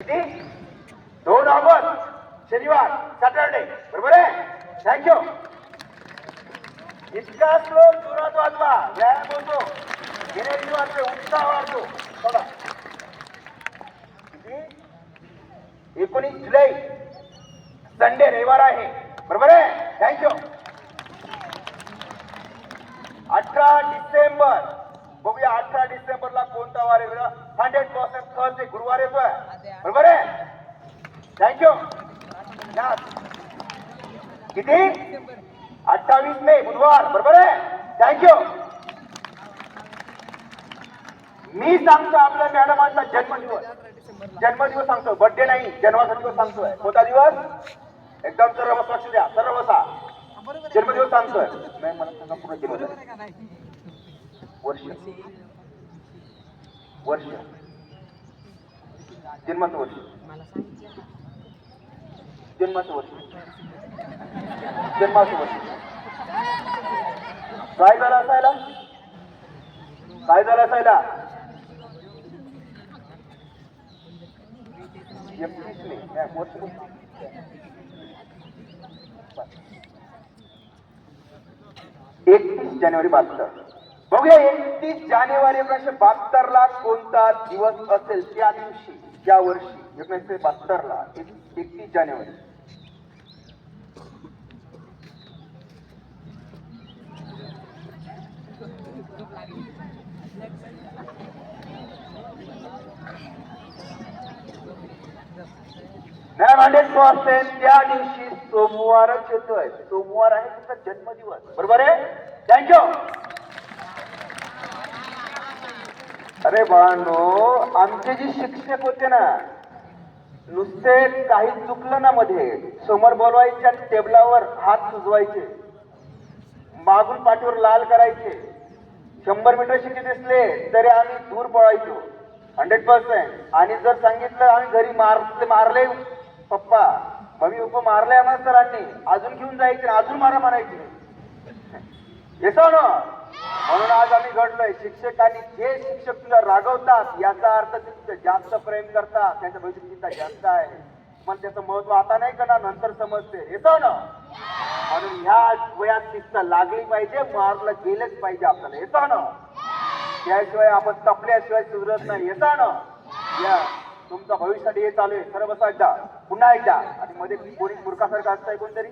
किती? 2 ऑगस्ट शनिवार सॅटरडे बरोबर आहे. थँक्यू. इतका श्लोक जोरात वाचवा, व्यायाम होतो, एनर्जी वाढते, उत्साह वाढतो. बघा किती? 19 जुलै संडे रविवार आहे बरोबर आहे. थँक्यू. 18 डिसेंबर बघूया 18 डिसेंबरला कोणता वार आहे. 100% थर्सडे गुरुवार येतोय बरोबर आहे. थँक्यू. किती? 28 मे बुधवार बरोबर आहे. थँक्यू. मी सांगतो आपल्या मॅडमांचा जन्मदिवस सांगतो, बर्थडे नाही, जन्माचा दिवस सांगतोय. कोणता दिवस? एकदम सर्व लक्ष द्या, सर्व बसा. जन्मदिवस सांगतोय. नाही मला सांगा पुढे दिवस वर्ष वर्ष जन्माचं वर्ष जन्माचं वर्ष जन्माचं वर्ष काय झालं असायला? काय झालं असायला? 31 जानेवारी 72. बघूया 31 जानेवारी 1972 ला कोणता दिवस असेल? त्या दिवशी त्या वर्षी 1972 ला 31 जानेवारी. त्या दिवशी सोमवारच येतोय. सोमवार आहे तुमचा जन्मदिवस बरोबर आहे. थँक्यू. अरे बाळांनो, आमचे जे शिक्षक होते ना, नुसते काही चुकलं ना मध्ये समोर बोलवायचे आणि टेबलावर हात सुजवायचे, मागून पाठीवर लाल करायचे. 100 मीटर शिके दिसले तरी आम्ही दूर पळायचो 100%. आणि जर सांगितलं आम्ही घरी मारले पप्पा मम्मी पप्पा मारले आम्हाला सरांनी, अजून घेऊन जायचे, अजून मारा म्हणायचे. येतो ना. म्हणून आज आम्ही घडलोय. शिक्षकांनी जे शिक्षक तुला रागवतात याचा अर्थ ते तुझं जास्त प्रेम करतात, त्यांच्या भविष्याची चिंता जास्त आहे. पण त्याचं महत्व आता नाही करणार, नंतर समजते. येतो ना. म्हणून ह्या वयात शिस्त लागली पाहिजे, मारलं गेलंच पाहिजे आपल्याला. येतो ना. त्याशिवाय आपण तपल्याशिवाय सुधरत नाही. येतो ना. या तुमचा भविष्यासाठी हे चालू आहे. सर्व बसा एकदा, पुन्हा एकदा. आणि मध्ये कोणी मूर्खासारखं असतंय कोणतरी.